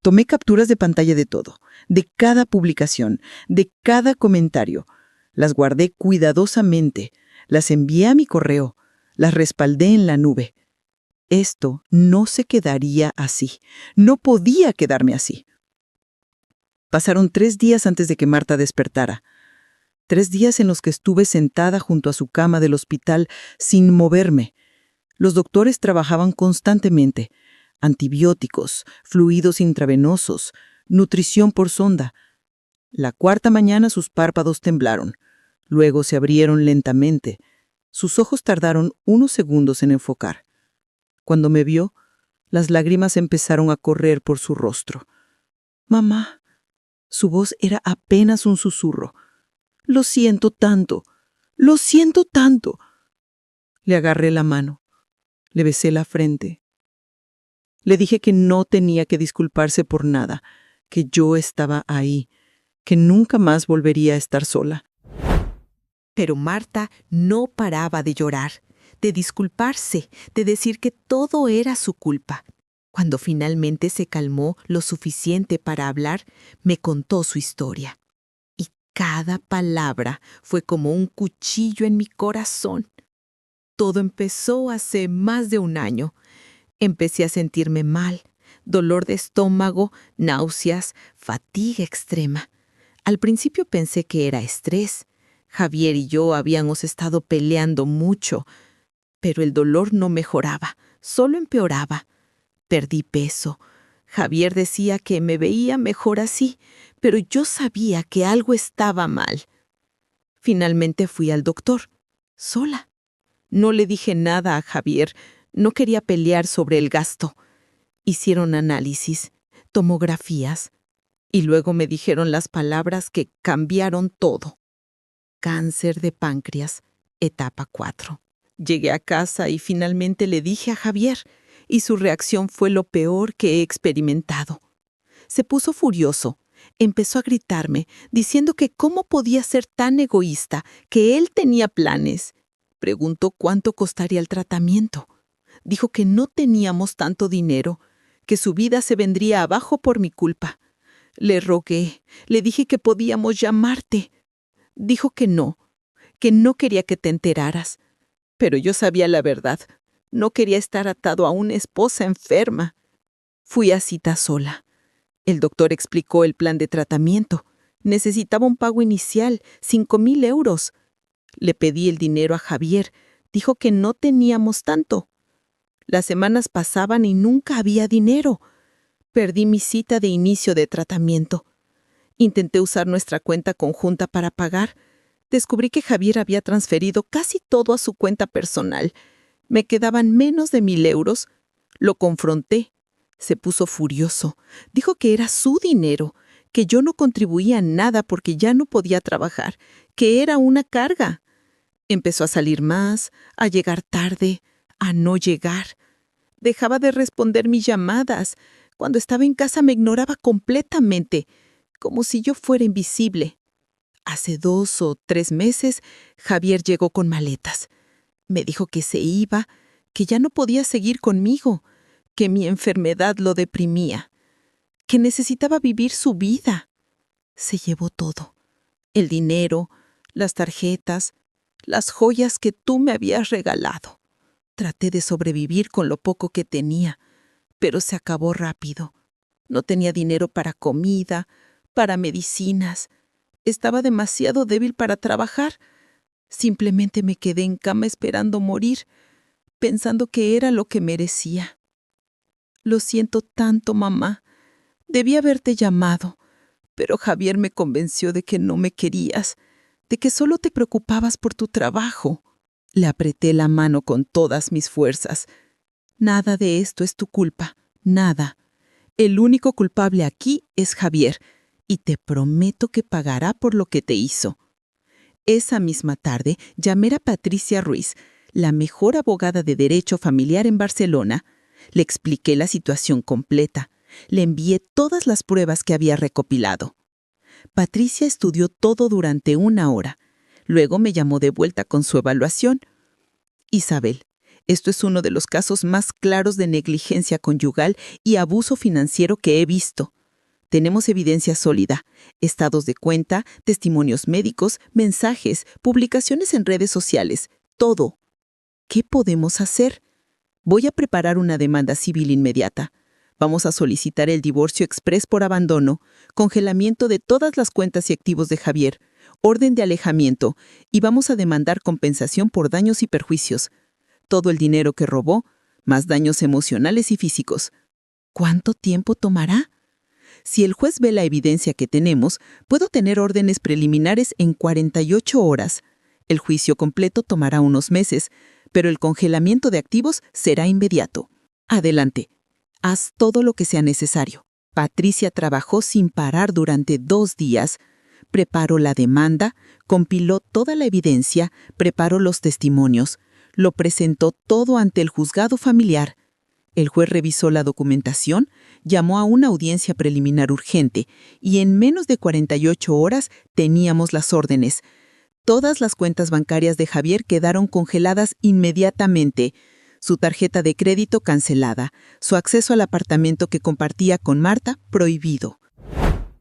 Tomé capturas de pantalla de todo, de cada publicación, de cada comentario. Las guardé cuidadosamente, las envié a mi correo, las respaldé en la nube. Esto no se quedaría así. No podía quedarme así. Pasaron 3 días antes de que Marta despertara. 3 días en los que estuve sentada junto a su cama del hospital sin moverme. Los doctores trabajaban constantemente. Antibióticos, fluidos intravenosos, nutrición por sonda. La 4ª mañana sus párpados temblaron. Luego se abrieron lentamente. Sus ojos tardaron unos segundos en enfocar. Cuando me vio, las lágrimas empezaron a correr por su rostro. «Mamá». Su voz era apenas un susurro. «Lo siento tanto. Lo siento tanto». Le agarré la mano. Le besé la frente. Le dije que no tenía que disculparse por nada, que yo estaba ahí, que nunca más volvería a estar sola. Pero Marta no paraba de llorar, de disculparse, de decir que todo era su culpa. Cuando finalmente se calmó lo suficiente para hablar, me contó su historia. Y cada palabra fue como un cuchillo en mi corazón. Todo empezó hace más de 1 año. Empecé a sentirme mal, dolor de estómago, náuseas, fatiga extrema. Al principio pensé que era estrés. Javier y yo habíamos estado peleando mucho, pero el dolor no mejoraba, solo empeoraba. Perdí peso. Javier decía que me veía mejor así, pero yo sabía que algo estaba mal. Finalmente fui al doctor, sola. No le dije nada a Javier, no quería pelear sobre el gasto. Hicieron análisis, tomografías, y luego me dijeron las palabras que cambiaron todo. Cáncer de páncreas, etapa 4. Llegué a casa y finalmente le dije a Javier, y su reacción fue lo peor que he experimentado. Se puso furioso, empezó a gritarme, diciendo que cómo podía ser tan egoísta, que él tenía planes. Preguntó cuánto costaría el tratamiento. Dijo que no teníamos tanto dinero, que su vida se vendría abajo por mi culpa. Le rogué, le dije que podíamos llamarte. Dijo que no quería que te enteraras. Pero yo sabía la verdad. No quería estar atado a una esposa enferma. Fui a cita sola. El doctor explicó el plan de tratamiento. Necesitaba un pago inicial, 5,000 euros. Le pedí el dinero a Javier. Dijo que no teníamos tanto. Las semanas pasaban y nunca había dinero. Perdí mi cita de inicio de tratamiento. Intenté usar nuestra cuenta conjunta para pagar. Descubrí que Javier había transferido casi todo a su cuenta personal. Me quedaban menos de 1,000 euros. Lo confronté. Se puso furioso. Dijo que era su dinero, que yo no contribuía en nada porque ya no podía trabajar, que era una carga. Empezó a salir más, a llegar tarde, a no llegar. Dejaba de responder mis llamadas. Cuando estaba en casa me ignoraba completamente, como si yo fuera invisible. Hace 2 o 3 meses, Javier llegó con maletas. Me dijo que se iba, que ya no podía seguir conmigo, que mi enfermedad lo deprimía, que necesitaba vivir su vida. Se llevó todo: el dinero, las tarjetas, las joyas que tú me habías regalado. Traté de sobrevivir con lo poco que tenía, pero se acabó rápido. No tenía dinero para comida, para medicinas. Estaba demasiado débil para trabajar. Simplemente me quedé en cama esperando morir, pensando que era lo que merecía. Lo siento tanto, mamá. Debí haberte llamado, pero Javier me convenció de que no me querías, de que solo te preocupabas por tu trabajo. Le apreté la mano con todas mis fuerzas. Nada de esto es tu culpa, nada. El único culpable aquí es Javier, y te prometo que pagará por lo que te hizo. Esa misma tarde llamé a Patricia Ruiz, la mejor abogada de derecho familiar en Barcelona. Le expliqué la situación completa. Le envié todas las pruebas que había recopilado. Patricia estudió todo durante 1 hora. Luego me llamó de vuelta con su evaluación. Isabel, esto es uno de los casos más claros de negligencia conyugal y abuso financiero que he visto. Tenemos evidencia sólida, estados de cuenta, testimonios médicos, mensajes, publicaciones en redes sociales, todo. ¿Qué podemos hacer? Voy a preparar una demanda civil inmediata. Vamos a solicitar el divorcio exprés por abandono, congelamiento de todas las cuentas y activos de Javier, orden de alejamiento, y vamos a demandar compensación por daños y perjuicios. Todo el dinero que robó, más daños emocionales y físicos. ¿Cuánto tiempo tomará? Si el juez ve la evidencia que tenemos, puedo tener órdenes preliminares en 48 horas. El juicio completo tomará unos meses, pero el congelamiento de activos será inmediato. Adelante. Haz todo lo que sea necesario. Patricia trabajó sin parar durante 2 días. Preparó la demanda, compiló toda la evidencia, preparó los testimonios, lo presentó todo ante el juzgado familiar. El juez revisó la documentación, llamó a una audiencia preliminar urgente y en menos de 48 horas teníamos las órdenes. Todas las cuentas bancarias de Javier quedaron congeladas inmediatamente. Su tarjeta de crédito cancelada, su acceso al apartamento que compartía con Marta prohibido.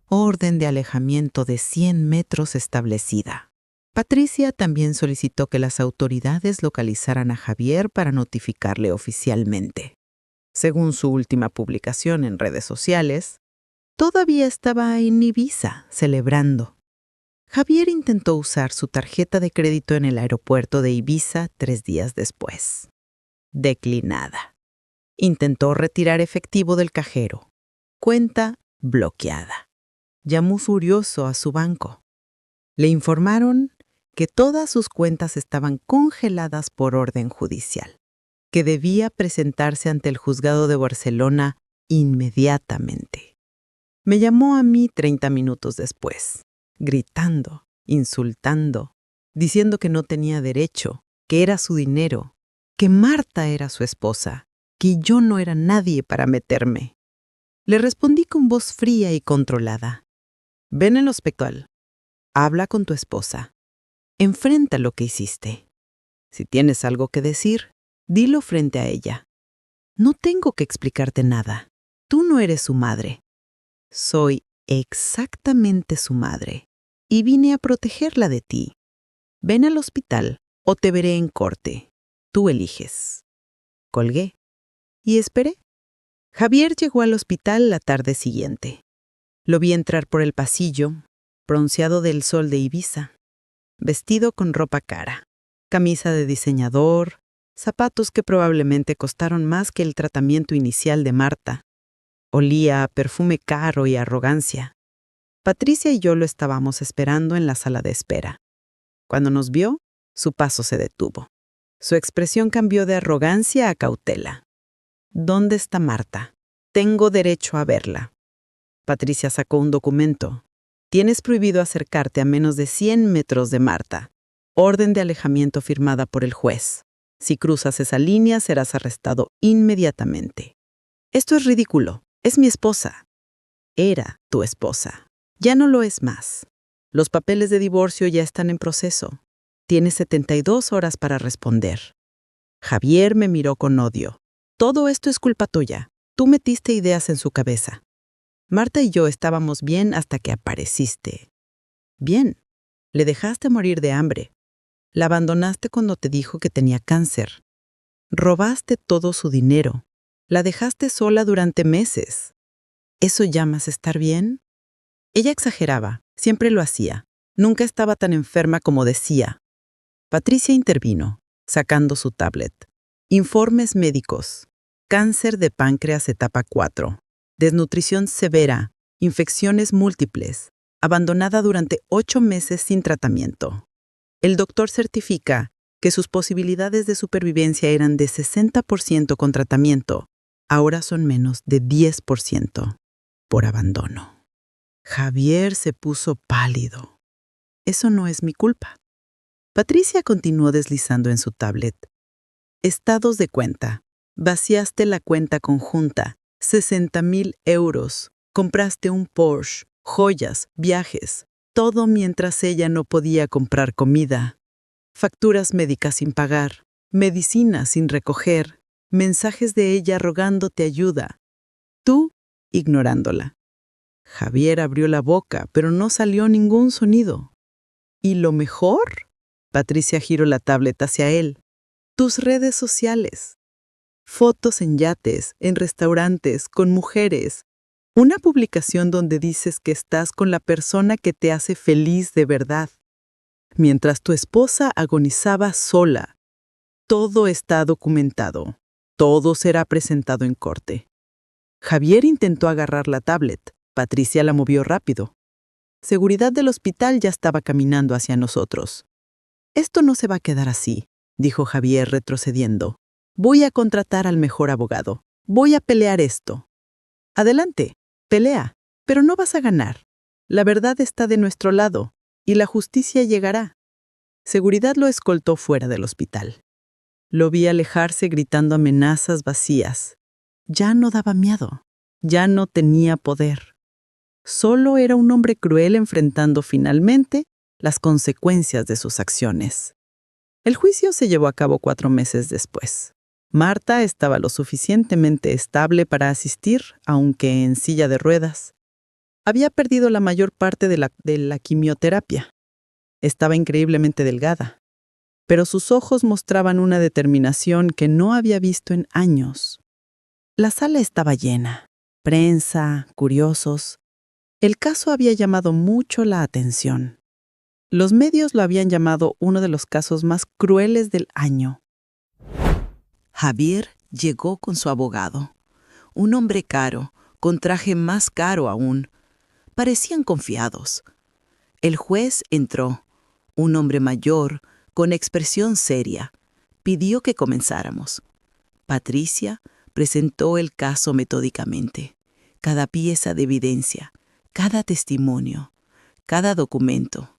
Orden de alejamiento de 100 metros establecida. Patricia también solicitó que las autoridades localizaran a Javier para notificarle oficialmente. Según su última publicación en redes sociales, todavía estaba en Ibiza celebrando. Javier intentó usar su tarjeta de crédito en el aeropuerto de Ibiza 3 días después. Declinada. Intentó retirar efectivo del cajero. Cuenta bloqueada. Llamó furioso a su banco. Le informaron que todas sus cuentas estaban congeladas por orden judicial, que debía presentarse ante el juzgado de Barcelona inmediatamente. Me llamó a mí 30 minutos después, gritando, insultando, diciendo que no tenía derecho, que era su dinero, que Marta era su esposa, que yo no era nadie para meterme. Le respondí con voz fría y controlada. Ven en el hospital, habla con tu esposa, enfrenta lo que hiciste. Si tienes algo que decir, dilo frente a ella. No tengo que explicarte nada. Tú no eres su madre. Soy exactamente su madre y vine a protegerla de ti. Ven al hospital o te veré en corte. Tú eliges. Colgué y esperé. Javier llegó al hospital la tarde siguiente. Lo vi entrar por el pasillo, bronceado del sol de Ibiza, vestido con ropa cara, camisa de diseñador, zapatos que probablemente costaron más que el tratamiento inicial de Marta. Olía a perfume caro y arrogancia. Patricia y yo lo estábamos esperando en la sala de espera. Cuando nos vio, su paso se detuvo. Su expresión cambió de arrogancia a cautela. ¿Dónde está Marta? Tengo derecho a verla. Patricia sacó un documento. Tienes prohibido acercarte a menos de 100 metros de Marta. Orden de alejamiento firmada por el juez. Si cruzas esa línea, serás arrestado inmediatamente. Esto es ridículo. Es mi esposa. Era tu esposa. Ya no lo es más. Los papeles de divorcio ya están en proceso. Tienes 72 horas para responder. Javier me miró con odio. Todo esto es culpa tuya. Tú metiste ideas en su cabeza. Marta y yo estábamos bien hasta que apareciste. Bien. Le dejaste morir de hambre. La abandonaste cuando te dijo que tenía cáncer. Robaste todo su dinero. La dejaste sola durante meses. ¿Eso llamas estar bien? Ella exageraba. Siempre lo hacía. Nunca estaba tan enferma como decía. Patricia intervino, sacando su tablet. Informes médicos. Cáncer de páncreas etapa 4. Desnutrición severa. Infecciones múltiples. Abandonada durante 8 meses sin tratamiento. El doctor certifica que sus posibilidades de supervivencia eran de 60% con tratamiento. Ahora son menos de 10% por abandono. Javier se puso pálido. Eso no es mi culpa. Patricia continuó deslizando en su tablet. Estados de cuenta. Vaciaste la cuenta conjunta. 60,000 euros. Compraste un Porsche, joyas, viajes. Todo mientras ella no podía comprar comida. Facturas médicas sin pagar. Medicinas sin recoger. Mensajes de ella rogándote ayuda. Tú ignorándola. Javier abrió la boca, pero no salió ningún sonido. ¿Y lo mejor? Patricia giró la tablet hacia él. Tus redes sociales. Fotos en yates, en restaurantes, con mujeres. Una publicación donde dices que estás con la persona que te hace feliz de verdad. Mientras tu esposa agonizaba sola. Todo está documentado. Todo será presentado en corte. Javier intentó agarrar la tablet. Patricia la movió rápido. Seguridad del hospital ya estaba caminando hacia nosotros. Esto no se va a quedar así, dijo Javier retrocediendo. Voy a contratar al mejor abogado. Voy a pelear esto. Adelante, pelea, pero no vas a ganar. La verdad está de nuestro lado y la justicia llegará. Seguridad lo escoltó fuera del hospital. Lo vi alejarse gritando amenazas vacías. Ya no daba miedo. Ya no tenía poder. Solo era un hombre cruel enfrentando finalmente las consecuencias de sus acciones. El juicio se llevó a cabo 4 meses después. Marta estaba lo suficientemente estable para asistir, aunque en silla de ruedas. Había perdido la mayor parte de la quimioterapia. Estaba increíblemente delgada, pero sus ojos mostraban una determinación que no había visto en años. La sala estaba llena. Prensa, curiosos. El caso había llamado mucho la atención. Los medios lo habían llamado uno de los casos más crueles del año. Javier llegó con su abogado, un hombre caro, con traje más caro aún. Parecían confiados. El juez entró, un hombre mayor, con expresión seria. Pidió que comenzáramos. Patricia presentó el caso metódicamente. Cada pieza de evidencia, cada testimonio, cada documento.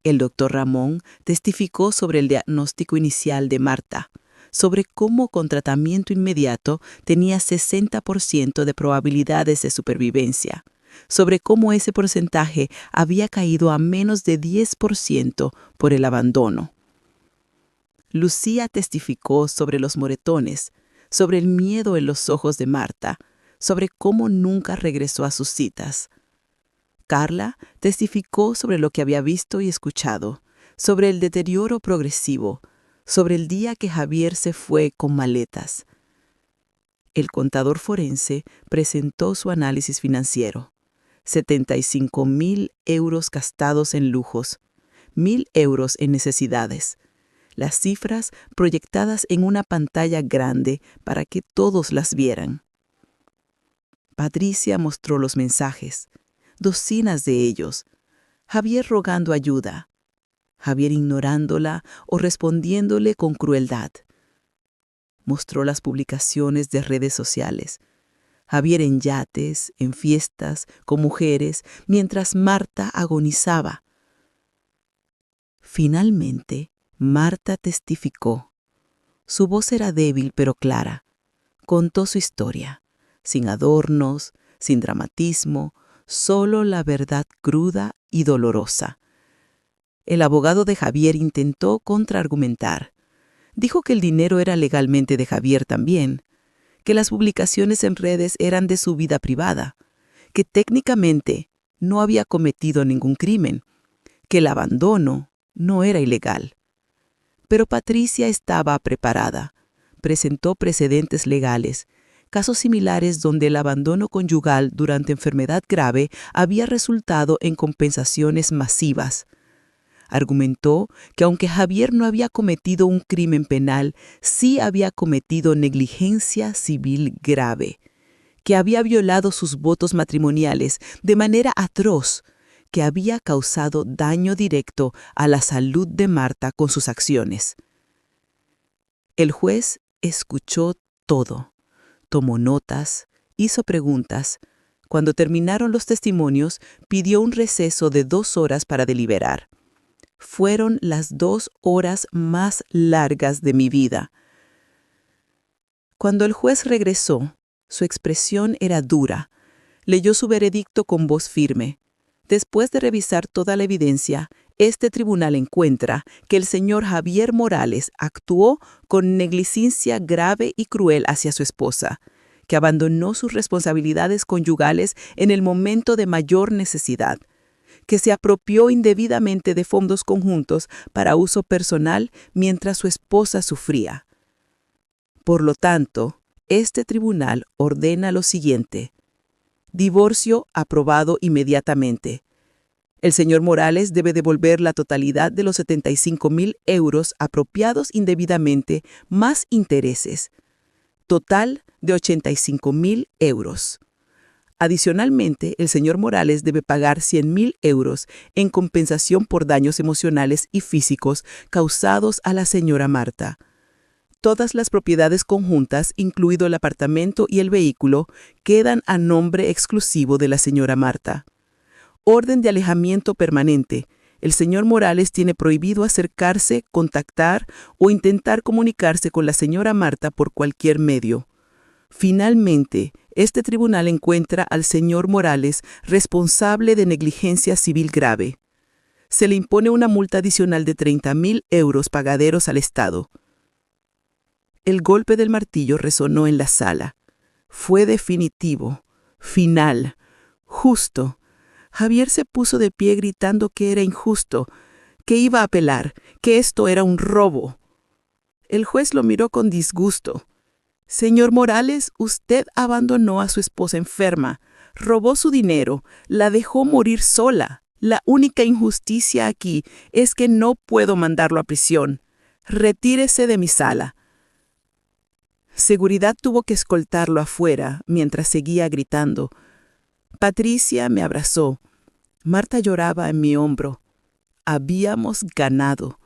El doctor Ramón testificó sobre el diagnóstico inicial de Marta, sobre cómo con tratamiento inmediato tenía 60% de probabilidades de supervivencia, sobre cómo ese porcentaje había caído a menos de 10% por el abandono. Lucía testificó sobre los moretones, sobre el miedo en los ojos de Marta, sobre cómo nunca regresó a sus citas. Carla testificó sobre lo que había visto y escuchado, sobre el deterioro progresivo, sobre el día que Javier se fue con maletas. El contador forense presentó su análisis financiero. 75.000 euros gastados en lujos, 1.000 euros en necesidades. Las cifras proyectadas en una pantalla grande para que todos las vieran. Patricia mostró los mensajes, docinas de ellos. Javier rogando ayuda, Javier ignorándola o respondiéndole con crueldad. Mostró las publicaciones de redes sociales. Javier en yates, en fiestas, con mujeres, mientras Marta agonizaba. Finalmente, Marta testificó. Su voz era débil pero clara. Contó su historia, sin adornos, sin dramatismo, solo la verdad cruda y dolorosa. El abogado de Javier intentó contraargumentar. Dijo que el dinero era legalmente de Javier también, que las publicaciones en redes eran de su vida privada, que técnicamente no había cometido ningún crimen, que el abandono no era ilegal. Pero Patricia estaba preparada. Presentó precedentes legales, casos similares donde el abandono conyugal durante enfermedad grave había resultado en compensaciones masivas. Argumentó que aunque Javier no había cometido un crimen penal, sí había cometido negligencia civil grave, que había violado sus votos matrimoniales de manera atroz, que había causado daño directo a la salud de Marta con sus acciones. El juez escuchó todo, tomó notas, hizo preguntas. Cuando terminaron los testimonios, pidió un receso de 2 horas para deliberar. Fueron las 2 horas más largas de mi vida. Cuando el juez regresó, su expresión era dura. Leyó su veredicto con voz firme. Después de revisar toda la evidencia, este tribunal encuentra que el señor Javier Morales actuó con negligencia grave y cruel hacia su esposa, que abandonó sus responsabilidades conyugales en el momento de mayor necesidad, que se apropió indebidamente de fondos conjuntos para uso personal mientras su esposa sufría. Por lo tanto, este tribunal ordena lo siguiente: divorcio aprobado inmediatamente. El señor Morales debe devolver la totalidad de los 75.000 euros apropiados indebidamente, más intereses. Total de 85.000 euros. Adicionalmente, el señor Morales debe pagar 100.000 euros en compensación por daños emocionales y físicos causados a la señora Marta. Todas las propiedades conjuntas, incluido el apartamento y el vehículo, quedan a nombre exclusivo de la señora Marta. Orden de alejamiento permanente. El señor Morales tiene prohibido acercarse, contactar o intentar comunicarse con la señora Marta por cualquier medio. Finalmente, este tribunal encuentra al señor Morales responsable de negligencia civil grave. Se le impone una multa adicional de 30.000 euros pagaderos al Estado. El golpe del martillo resonó en la sala. Fue definitivo, final, justo. Javier se puso de pie gritando que era injusto, que iba a apelar, que esto era un robo. El juez lo miró con disgusto. Señor Morales, usted abandonó a su esposa enferma, robó su dinero, la dejó morir sola. La única injusticia aquí es que no puedo mandarlo a prisión. Retírese de mi sala. Seguridad tuvo que escoltarlo afuera mientras seguía gritando. Patricia me abrazó. Marta lloraba en mi hombro. Habíamos ganado.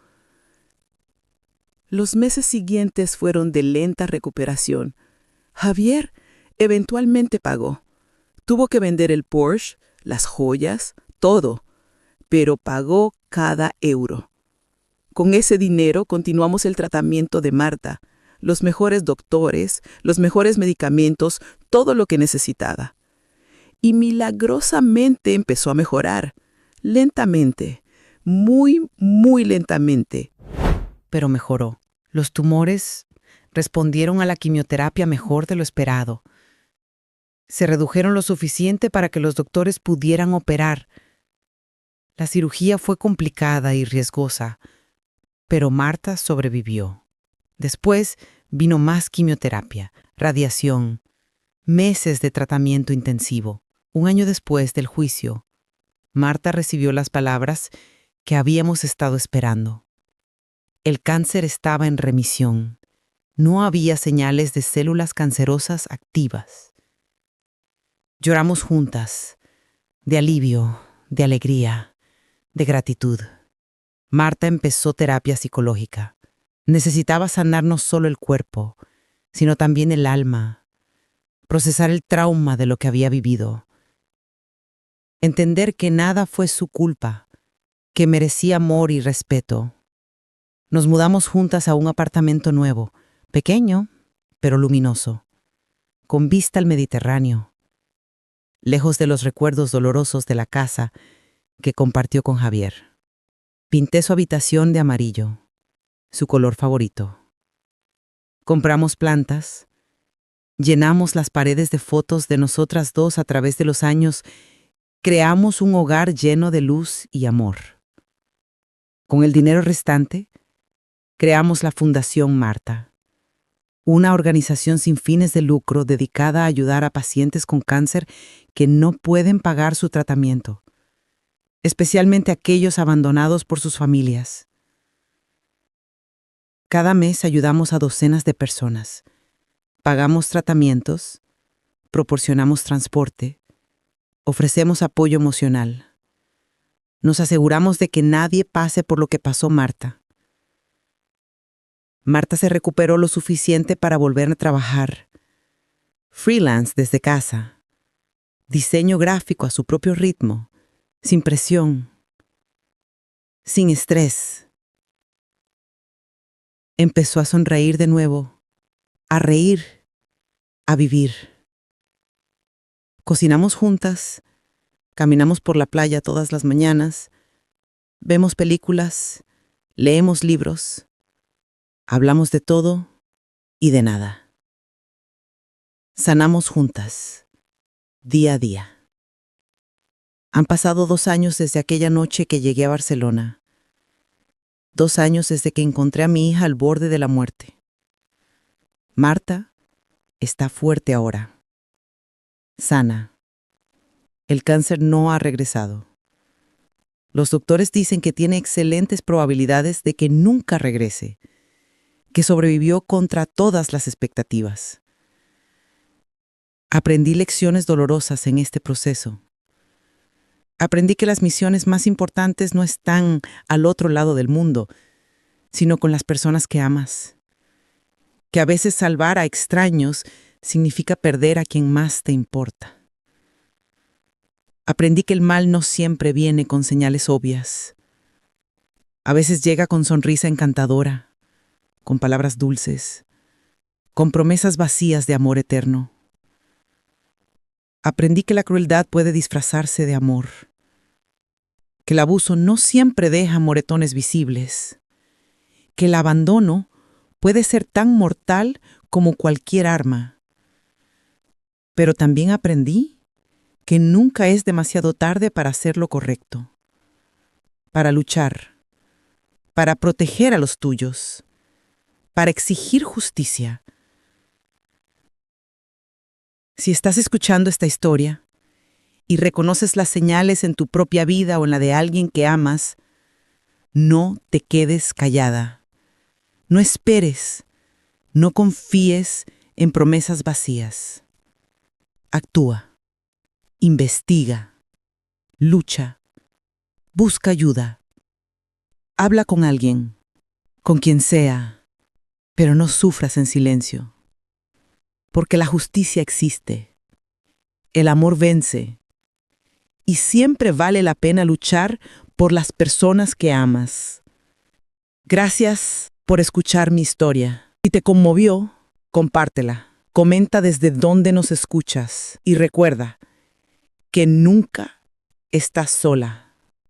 Los meses siguientes fueron de lenta recuperación. Javier eventualmente pagó. Tuvo que vender el Porsche, las joyas, todo, pero pagó cada euro. Con ese dinero continuamos el tratamiento de Marta, los mejores doctores, los mejores medicamentos, todo lo que necesitaba. Y milagrosamente empezó a mejorar, lentamente, muy, muy lentamente. Pero mejoró. Los tumores respondieron a la quimioterapia mejor de lo esperado. Se redujeron lo suficiente para que los doctores pudieran operar. La cirugía fue complicada y riesgosa, pero Marta sobrevivió. Después vino más quimioterapia, radiación, meses de tratamiento intensivo. Un año después del juicio, Marta recibió las palabras que habíamos estado esperando. El cáncer estaba en remisión. No había señales de células cancerosas activas. Lloramos juntas, de alivio, de alegría, de gratitud. Marta empezó terapia psicológica. Necesitaba sanar no solo el cuerpo, sino también el alma, procesar el trauma de lo que había vivido, entender que nada fue su culpa, que merecía amor y respeto. Nos mudamos juntas a un apartamento nuevo, pequeño, pero luminoso, con vista al Mediterráneo, lejos de los recuerdos dolorosos de la casa que compartió con Javier. Pinté su habitación de amarillo, su color favorito. Compramos plantas, llenamos las paredes de fotos de nosotras dos a través de los años, creamos un hogar lleno de luz y amor. Con el dinero restante, creamos la Fundación Marta, una organización sin fines de lucro dedicada a ayudar a pacientes con cáncer que no pueden pagar su tratamiento, especialmente aquellos abandonados por sus familias. Cada mes ayudamos a docenas de personas. Pagamos tratamientos, proporcionamos transporte, ofrecemos apoyo emocional. Nos aseguramos de que nadie pase por lo que pasó Marta. Marta se recuperó lo suficiente para volver a trabajar. Freelance desde casa. Diseño gráfico a su propio ritmo, sin presión, sin estrés. Empezó a sonreír de nuevo, a reír, a vivir. Cocinamos juntas, caminamos por la playa todas las mañanas, vemos películas, leemos libros. Hablamos de todo y de nada. Sanamos juntas, día a día. Han pasado 2 años desde aquella noche que llegué a Barcelona. 2 años desde que encontré a mi hija al borde de la muerte. Marta está fuerte ahora, sana. El cáncer no ha regresado. Los doctores dicen que tiene excelentes probabilidades de que nunca regrese, que sobrevivió contra todas las expectativas. Aprendí lecciones dolorosas en este proceso. Aprendí que las misiones más importantes no están al otro lado del mundo, sino con las personas que amas. Que a veces salvar a extraños significa perder a quien más te importa. Aprendí que el mal no siempre viene con señales obvias. A veces llega con sonrisa encantadora, con palabras dulces, con promesas vacías de amor eterno. Aprendí que la crueldad puede disfrazarse de amor, que el abuso no siempre deja moretones visibles, que el abandono puede ser tan mortal como cualquier arma. Pero también aprendí que nunca es demasiado tarde para hacer lo correcto, para luchar, para proteger a los tuyos, para exigir justicia. Si estás escuchando esta historia y reconoces las señales en tu propia vida o en la de alguien que amas, no te quedes callada. No esperes, no confíes en promesas vacías. Actúa, investiga, lucha, busca ayuda. Habla con alguien, con quien sea, pero no sufras en silencio. porque la justicia existe. El amor vence. Y siempre vale la pena luchar por las personas que amas. Gracias por escuchar mi historia. Si te conmovió, compártela. Comenta desde dónde nos escuchas y recuerda que nunca estás sola.